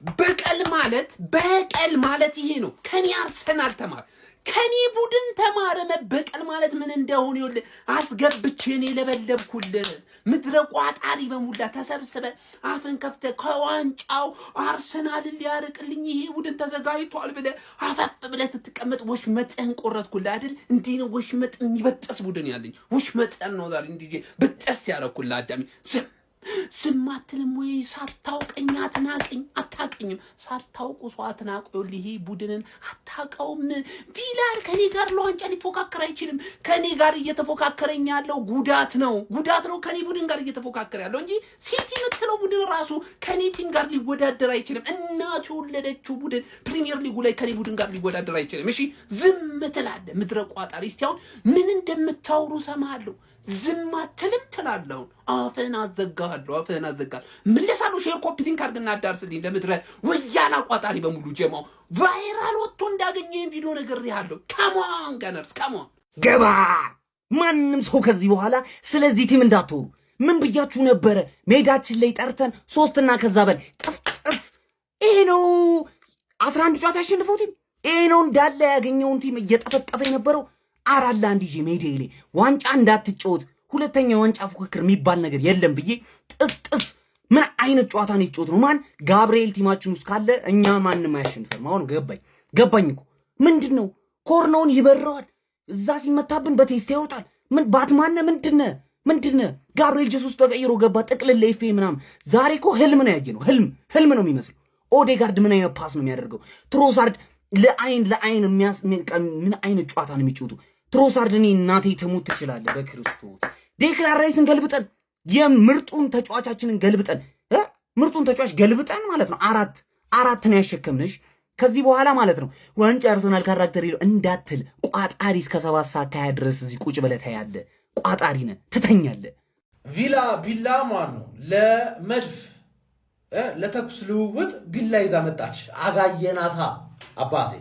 በቀል ማለት ይሄ ነው። ከኔ አርሰናል ተማር፣ ከኔ ቡድን ተማረ። መበቀል ማለት ምን እንደሆነ ይኸውልህ አስገብቼ እኔ ለበለብኩልህ። ምድረ ቋጣሪ በሙላ ተሰብስበ አፍን ከፍተ ከዋንጫው አርሰናልን ሊያርቅልኝ ይሄ ቡድን ተዘጋጅቷል ብለህ አፈፍ ብለህ ስትቀመጥ ወሽመጥህን ቆረጥኩልህ አይደል? እንዲህ ነው ወሽመጥ የሚበጠስ ቡድን ያለኝ። ወሽመጥህን ነው ዛሬ እንዲህ በጠስ ያረኩልህ አዳሚ። ዝም አትልም ወይ? ሳታውቀኝ አትናቀኝ። አታቀኝም። ሳታውቁ ሰው አትናቁ። ይሄ ቡድንን አታውቀውም። ቪላል ከኔ ጋር ለዋንጫ ሊፎካከር አይችልም። ከኔ ጋር እየተፎካከረኝ ያለው ጉዳት ነው ከኔ ቡድን ጋር እየተፎካከረ ያለው እንጂ ሲቲ የምትለው ቡድን ራሱ ከኔ ቲም ጋር ሊወዳደር አይችልም። እናቱ የወለደችው ቡድን ፕሪሚየር ሊጉ ላይ ከኔ ቡድን ጋር ሊወዳደር አይችልም። እሺ ዝም ትላለህ ምድረ ቋጣሪ። እስቲ አሁን ምን እንደምታወሩ ሰማለሁ። ዝም አትልም ትላለህ። አፍህን አዘጋለሁ። መለሳሉ። ሼር ኮፒ ሊንክ አድርግና አዳርስልኝ ለምድረ ወያላ ቋጣሪ በሙሉ ጀማው ቫይራል ወጥቶ እንዳገኘኝ ቪዲዮ ነግሬሃለሁ። ካሞን ጋነርስ ካሞን ገባ። ማንም ሰው ከዚህ በኋላ ስለዚህ ቲም እንዳትወሩ። ምን ብያችሁ ነበረ? ሜዳችን ላይ ጠርተን 3 እና ከዛ በላይ ጥፍጥፍ። ይሄ ነው 11 ጨዋታ ያሸነፈው ቲም። ይሄ ነው እንዳለ ያገኘውን ቲም እየጠፈጠፈ የነበረው። 4-1 ይዤ ሜዳዬ ላይ ዋንጫ እንዳትጫወት ሁለተኛ ዋንጫ ፉክክር የሚባል ነገር የለም ብዬ ጥፍጥፍ። ምን አይነት ጨዋታ ነው ይጫወት ነው? ማን ጋብርኤል ቲማችን ውስጥ ካለ እኛ ማንም አያሸንፈም። አሁን ገባኝ እኮ ምንድነው? ኮርናውን ይበረዋል። እዛ ሲመታብን በቴስት ይወጣል። ምን ባትማነ ምንድነ? ጋብርኤል ጀሱስ ተቀይሮ ገባ። ጥቅልል ኤፍ ምናምን። ዛሬ እኮ ህልም ነው ያየነው። ህልም ነው የሚመስለው። ኦዴጋርድ ምን አይነት ፓስ ነው የሚያደርገው? ትሮሳርድ ለአይን ምን አይነት ጨዋታ ነው የሚጫወቱ? ትሮሳርድ እኔ እናቴ ትሙት ትችላለህ በክርስቶስ። ዴክላን ራይስን ገልብጠን የምርጡን ተጫዋቻችንን ገልብጠን ማለት ነው አራት ነው ያሸከምንሽ። ከዚህ በኋላ ማለት ነው ዋንጫ አርሰናል ካራክተር ይለው እንዳትል። ቋጣሪ እስከ 7 ሰዓት ካያ ድረስ እዚህ ቁጭ ብለህ ታያለህ። ቋጣሪ ነህ፣ ትተኛለህ። ቪላ ማን ነው ለመድፍ ለተኩስ ልውውጥ ቢላ ይዛ መጣች። አጋየናታ አባቴ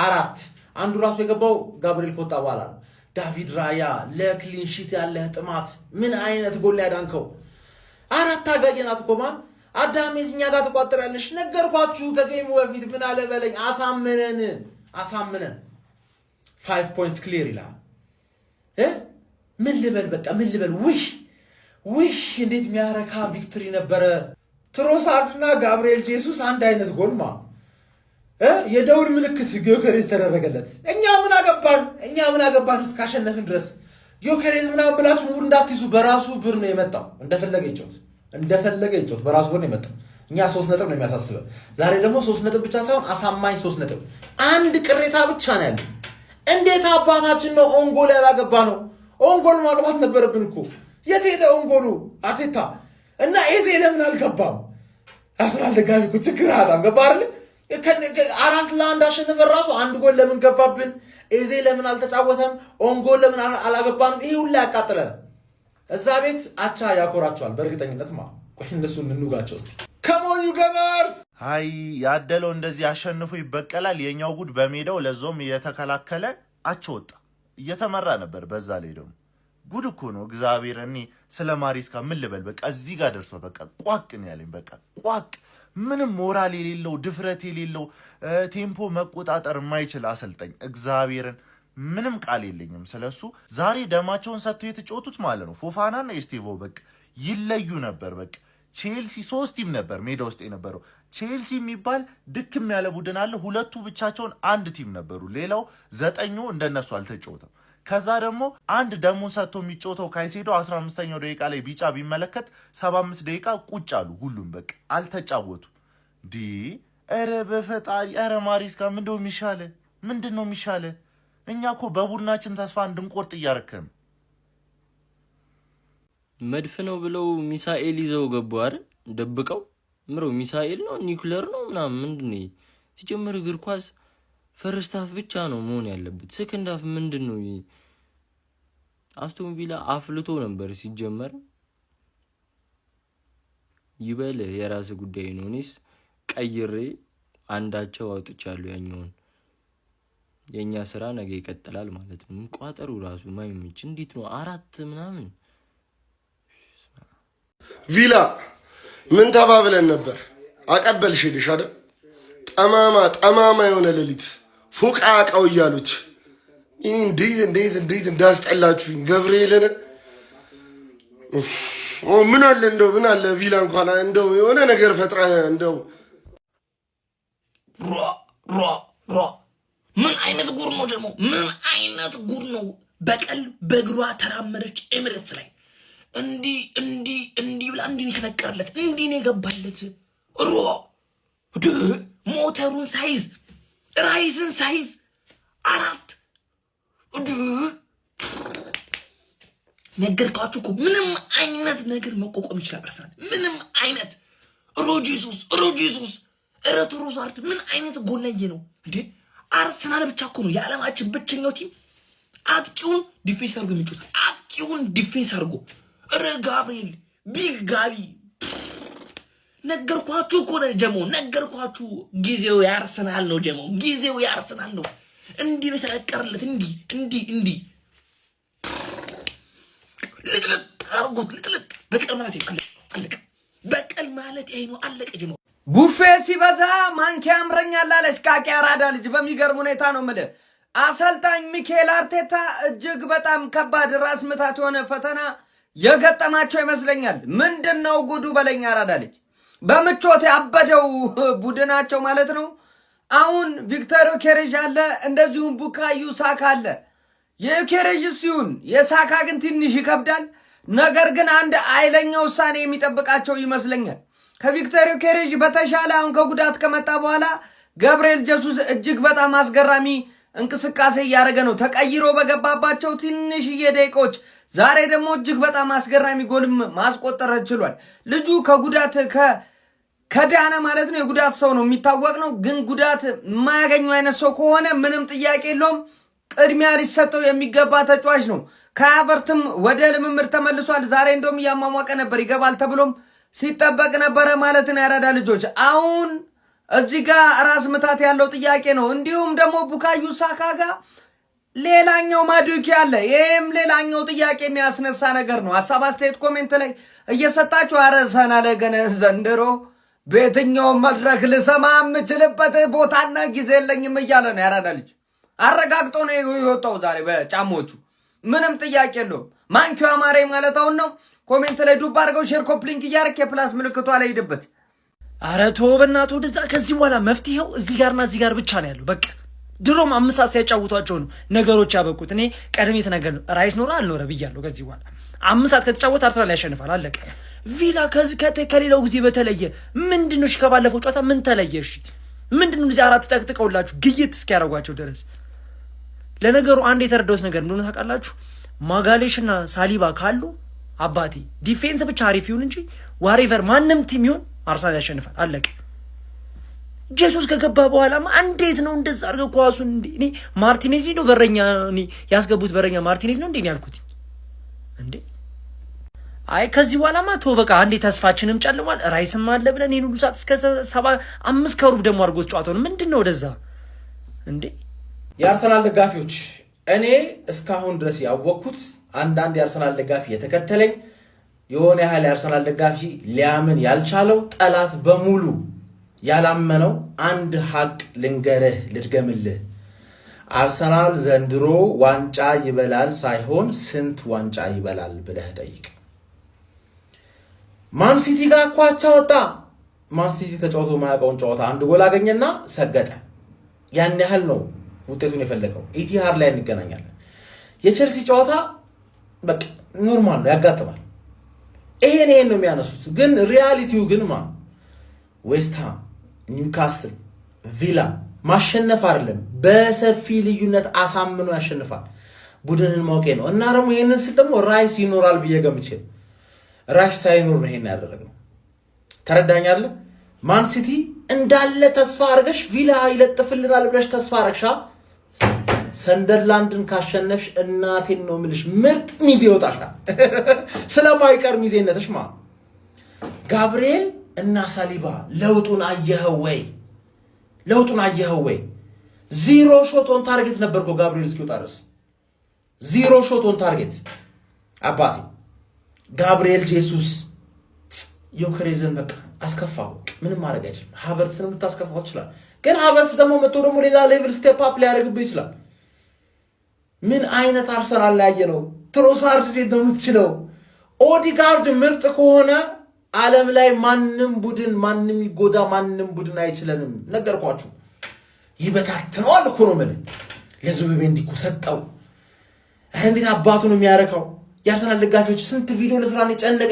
4 አንዱ ራሱ የገባው ጋብርኤል ከወጣ በኋላ ነው። ዳቪድ ራያ ለክሊንሺት ያለህ ጥማት ምን አይነት ጎል ያዳንከው! 4 አጋየናት እኮ ማን አዳሜ እኛ ጋር ተቋጥራለሽ። ነገርኳችሁ ከጌሙ በፊት ምን አለ በለኝ። አሳምነን 5 ፖይንትስ ክሊር ይላል። ምን ልበል ውሽ እንዴት የሚያረካ ቪክትሪ ነበረ። ትሮሳርድና ጋብርኤል ጄሱስ አንድ አይነት ጎልማ የደውል ምልክት ጊዮከሬዝ ተደረገለት። እኛ ምን አገባን እስካሸነፍን ድረስ። ጊዮከሬዝ ምናምን ብላችሁ ሙድ እንዳትይዙ። በራሱ ብር ነው የመጣው። እንደፈለገ ይጮት በራሱ ብር ነው የመጣው። እኛ 3 ነጥብ ነው የሚያሳስበው። ዛሬ ደግሞ 3 ነጥብ ብቻ ሳይሆን አሳማኝ 3 ነጥብ። አንድ ቅሬታ ብቻ ነው ያለው። እንዴት አባታችን ነው ኦንጎል ያላገባ ነው? ኦንጎል ማግባት ነበረብን እኮ። የት ሄደ ኦንጎሉ? አርቴታ እና ኤዜ ለምን አልገባም? አርሰናል ደጋፊ እኮ ችግር አጣም ገባ አይደል? 4-1 አሸንፈን ራሱ አንድ ጎል ለምን ገባብን? ኤዜ ለምን አልተጫወተም? ኦንጎል ለምን አላገባንም? ይሄ ሁሉ ያቃጥላል። እዛ ቤት አቻ ያኮራቸዋል በእርግጠኝነት ቆይ እነሱን እንውጋቸው እስቲ። ከሞን ዩ ገመርስ አይ ያደለው እንደዚህ አሸንፎ ይበቀላል። የኛው ጉድ በሜዳው ለዞም እየተከላከለ አቸወጣ እየተመራ ነበር። በዛ ላይ ደግሞ ጉድ እኮ ነው እግዚአብሔር። እኔ ስለ ማሪስካ ምን ልበል? በቃ እዚህ ጋር ደርሶ በቃ ቋቅ ነው ያለኝ። በቃ ቋቅ ምንም ሞራል የሌለው ድፍረት የሌለው ቴምፖ መቆጣጠር የማይችል አሰልጣኝ እግዚአብሔርን ምንም ቃል የለኝም ስለሱ። ዛሬ ደማቸውን ሰጥተው የተጫወቱት ማለት ነው ፎፋናና ኤስቴቮ በቃ ይለዩ ነበር። በቃ ቼልሲ 3 ቲም ነበር ሜዳ ውስጥ የነበረው። ቼልሲ የሚባል ድክም ያለ ቡድን አለ። 2ቱ ብቻቸውን አንድ ቲም ነበሩ። ሌላው 9ኙ እንደነሱ አልተጫወተም። ከዛ ደግሞ አንድ ደሙን ሰጥቶ የሚጫወተው ካይሴዶ 15ኛው ደቂቃ ላይ ቢጫ ቢመለከት 75 ደቂቃ ቁጭ አሉ። ሁሉም በቃ አልተጫወቱ። ኧረ በፈጣሪ ኧረ ማሪስካ ምንድን ነው የሚሻለ? እኛ እኮ በቡድናችን ተስፋ እንድንቆርጥ እያረከም መድፍ ነው ብለው ሚሳኤል ይዘው ገቡ አይደል? ደብቀው ሚሳኤል ነው ኒውክሌር ነው ምናምን ምንድነው? ሲጀምር እግር ኳስ ፈርስት ሃፍ ብቻ ነው መሆን ያለበት። ሰከንድ ሃፍ ምንድነው? አስቶን ቪላ አፍልቶ ነበር ሲጀመር። ይበል የራስ ጉዳይ ነው። እኔስ ቀይሬ አንዳቸው አውጥቻለሁ ያኛውን። የኛ ስራ ነገ ይቀጥላል ማለት ነው። ቋጠሩ ራሱ ማይምጭ እንዴት ነው 4 ምናምን ቪላ ምን ተባብለን ነበር? አቀበልሽልሽ አይደል? ጠማማ የሆነ ሌሊት ፎቅ አያውቃው እያሉት እንዴት እንዳስጠላችሁኝ ገብርኤልን። ምን አለ ቪላ እንኳን እንደው የሆነ ነገር ፈጥራ እንደው ምን አይነት ጉር ነው ደግሞ? ምን አይነት ጉር ነው? በቀል በእግሯ ተራመደች ኤሚሬትስ ላይ እንዲህ ብላ እንዲህ የተነቀረለት እንዲህ ነው የገባለት። ሞተሩን ሳይዝ ራይስን ሳይዝ 4 ነገርኳችሁ እኮ ምንም አይነት ነገር መቋቋም ይችላል አርሰናል። ምንም አይነት ሮጂሱስ ረቱሮሳርድ ምን አይነት ጎለየ ነው እንዴ? አርሰናል ብቻ እኮ ነው የዓለማችን ብቸኛው ቲም አጥቂውን ዲፌንስ አድርጎ የሚጮት አጥቂውን ዲፌንስ አድርጎ ጋብሪኤል ቢግ ጋቢ ነገርኳችሁ እኮ ነው ጀሞ ነገርኳችሁ። ጊዜው ያርሰናል ነው ጀሞ ጊዜው ያርሰናል ነው። እንዲህ ነው የተለቀረለት እንዲህ ልጥልጥ አርጎት ልጥልጥ በቀል ማለት አለቀ። በቀል ማለት ይሄ ነው አለቀ ጀሞ። ቡፌ ሲበዛ ማንኪያ ያምረኛል አለች ካኪ አራዳ ልጅ። በሚገርም ሁኔታ ነው የምልህ አሰልጣኝ ሚኬል አርቴታ እጅግ በጣም ከባድ ራስ ምታት የሆነ ፈተና የገጠማቸው ይመስለኛል። ምንድነው ጉዱ በለኛ አራዳ ልጅ። በምቾት ያበደው ቡድናቸው ማለት ነው። አሁን ቪክተር ዮኬሬዥ አለ፣ እንደዚሁም ቡካዮ ሳካ አለ። የዮኬሬዥ ሲሆን የሳካ ግን ትንሽ ይከብዳል። ነገር ግን አንድ ኃይለኛ ውሳኔ የሚጠብቃቸው ይመስለኛል። ከቪክተር ዮኬሬዥ በተሻለ አሁን ከጉዳት ከመጣ በኋላ ገብርኤል ጀሱስ እጅግ በጣም አስገራሚ እንቅስቃሴ እያደረገ ነው። ተቀይሮ በገባባቸው ትንሽዬ ደቂቃዎች ዛሬ ደግሞ እጅግ በጣም አስገራሚ ጎልም ማስቆጠር ችሏል። ልጁ ከጉዳት ከዳነ ማለት ነው የጉዳት ሰው ነው የሚታወቅ ነው። ግን ጉዳት የማያገኙ አይነት ሰው ከሆነ ምንም ጥያቄ የለውም ቅድሚያ ሊሰጠው የሚገባ ተጫዋች ነው። ከሀቨርትም ወደ ልምምድ ተመልሷል። ዛሬ እንደውም እያሟሟቀ ነበር ይገባል ተብሎም ሲጠበቅ ነበረ ማለት ነው። ያራዳ ልጆች አሁን እዚህ ጋር ራስ ምታት ያለው ጥያቄ ነው። እንዲሁም ደግሞ ቡካዮ ሳካ ጋር ሌላኛው ማዱኪ አለ። ይሄም ሌላኛው ጥያቄ የሚያስነሳ ነገር ነው። ሐሳብ አስተያየት ኮሜንት ላይ እየሰጣችሁ አርሰናል ገና ዘንድሮ በየትኛው መድረክ ልሰማ የምችልበት ቦታና ጊዜ የለኝም እያለ ነው። ያራዳ ልጅ አረጋግጦ ነው የወጣው ዛሬ በጫሞቹ ምንም ጥያቄ የለውም። ማንኪው አማሬ ማለት አሁን ነው። ኮሜንት ላይ ዱብ አድርገው ሼር ኮፕሊንክ እያደረክ የፕላስ ምልክቷ ላይ ሂድበት። አረ ተው በእናትህ ወደዛ። ከዚህ በኋላ መፍትሄው እዚህ ጋርና እዚህ ጋር ብቻ ነው ያለው። በቃ ድሮም 5 ሰዓት ሲያጫውቷቸው ነው ነገሮች ያበቁት። እኔ ቀድሜ የተነገር ነው ራይስ ኖረ አልኖረ ብያለሁ። ከዚህ በኋላ 5 ሰዓት ከተጫወተ አርሰናል ያሸንፋል አለቀ። ቪላ ከሌላው ጊዜ በተለየ ምንድነው? ከባለፈው ጨዋታ ምን ተለየ? እሺ ምንድነው? እዚህ 4 ጠቅጥቀውላችሁ ግይት እስኪያደርጓቸው ድረስ። ለነገሩ አንድ የተረዳሁት ነገር እንደሆነ ታውቃላችሁ፣ ማጋሌሽና ሳሊባ ካሉ አባቴ ዲፌንስ ብቻ አሪፍ ይሁን እንጂ ዋሬቨር ማንም ቲም ይሁን አርሰናል ያሸንፋል አለቀ። ጄሱስ ከገባ በኋላማ እንዴት ነው እንደዛ አድርገው ኳሱን እኔ ማርቲኔዝ ነው በረኛ ያስገቡት በረኛ ማርቲኔዝ ነው እንዴ ያልኩት እንዴ። አይ ከዚህ በኋላማ ተው በቃ አንዴ ተስፋችንም ጨልሟል። ራይስም አለ ብለን ይሄን ሁሉ ሰዓት እስከ 7:05 ከሩብ ደግሞ አድርጎት ጨዋታውን ምንድነው ወደዛ እንዴ። የአርሰናል ደጋፊዎች እኔ እስካሁን ድረስ ያወቅኩት አንዳንድ የአርሰናል ደጋፊ የተከተለኝ የሆነ ያህል የአርሰናል ደጋፊ ሊያምን ያልቻለው ጠላት በሙሉ ያላመነው አንድ ሀቅ ልንገርህ ልድገምልህ። አርሰናል ዘንድሮ ዋንጫ ይበላል ሳይሆን ስንት ዋንጫ ይበላል ብለህ ጠይቅ። ማን ሲቲ ጋር እኮ አቻ ወጣ። ማን ሲቲ ተጫውቶ ማያውቀውን ጨዋታ አንድ ጎል አገኘና ሰገጠ። ያን ያህል ነው ውጤቱን የፈለገው። ኢቲሃድ ላይ እንገናኛለን። የቼልሲ ጨዋታ በቃ ኖርማል ነው ያጋጥማል። ይሄን ነው የሚያነሱት። ግን ሪያሊቲው ግን ዌስትሃም፣ ኒውካስል፣ ቪላ ማሸነፍ አይደለም በሰፊ ልዩነት አሳምኖ ያሸንፋል። ቡድንን ማውቄ ነው እና ደግሞ ይሄንን ስል ደግሞ ራይስ ይኖራል ብዬ ገምቼ ራይስ ሳይኖር ነው ይሄን ያደረግነው። ተረዳኛለህ? ማን ሲቲ እንዳለ ተስፋ አርገሽ ቪላ ይለጥፍልናል ብለሽ ተስፋ አርገሻ ሰንደርላንድን ካሸነፍሽ እናቴን ነው የምልሽ ምርጥ ሚዜ ይወጣሻል። ስለማይቀር ሚዜነትሽ ጋብርኤል እና ሳሊባ ለውጡን አየኸው ወይ? ለውጡን አየኸው ወይ? 0 ሾት ኦን ታርጌት ነበርኮ ጋብርኤል እስኪወጣ ድረስ 0 ሾት ኦን ታርጌት። አባቴ ጋብርኤል ጄሱስ ዮኬሬዝን በቃ አስከፋው። ምንም ማድረግ አይችልም። ሃቨርትስንም ልታስከፋው ይችላል። ግን ሃቨርትስ ደግሞ መጥቶ ደግሞ ሌላ ሌቭል ስቴፕ አፕ ሊያደርግብህ ይችላል። ምን አይነት አርሰናል ላይ ያየ ነው? ትሮሳርድ እንዴት ነው የምትችለው? ኦዲጋርድ ምርጥ ከሆነ ዓለም ላይ ማንም ቡድን ማንም ይጎዳ ማንም ቡድን አይችለንም። ነገርኳችሁ። ይበታትነዋል እኮ ነው የምልህ። ለዙቢሜንዲ እኮ ሰጠው። እንዴት አባቱ ነው የሚያረካው? የአርሰናል ደጋፊዎች ስንት ቪዲዮ ለስራን የጨነቀ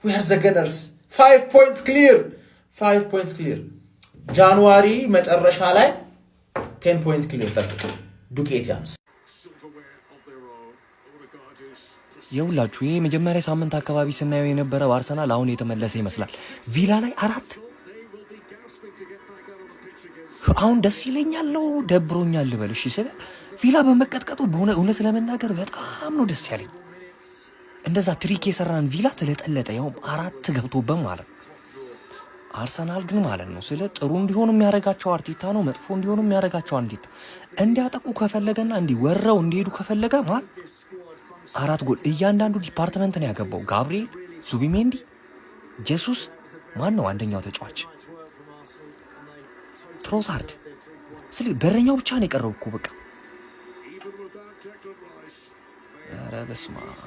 we are the gunners 5 points clear 5 points clear ጃንዋሪ መጨረሻ ላይ 10 point clear ጠብቁ። ዱቄት ያንስ የሁላችሁ ይሄ መጀመሪያ ሳምንት አካባቢ ስናየው የነበረው አርሰናል አሁን የተመለሰ ይመስላል። ቪላ ላይ 4 አሁን ደስ ይለኛል ነው ደብሮኛል ልበል። እሺ ስለ ቪላ በመቀጥቀጡ በሆነ እውነት ለመናገር በጣም ነው ደስ ያለኝ። እንደዛ ትሪክ የሰራን ቪላ ተለጠለጠ። ያው 4 ገብቶበት ማለት አርሰናል ግን ማለት ነው ስለ ጥሩ እንዲሆኑ የሚያረጋቸው አርቴታ ነው፣ መጥፎ እንዲሆኑ የሚያረጋቸው አንዲት እንዲያጠቁ ከፈለገና እንዲወራው እንዲሄዱ ከፈለገ ማለት 4 ጎል እያንዳንዱ ዲፓርትመንት ነው ያገባው። ጋብሪኤል፣ ዙቢሜንዲ፣ ጄሱስ ማን ነው አንደኛው ተጫዋች? ትሮሳርድ። ስለዚህ በረኛው ብቻ ነው የቀረው እኮ በቃ። ኧረ በስመ አብ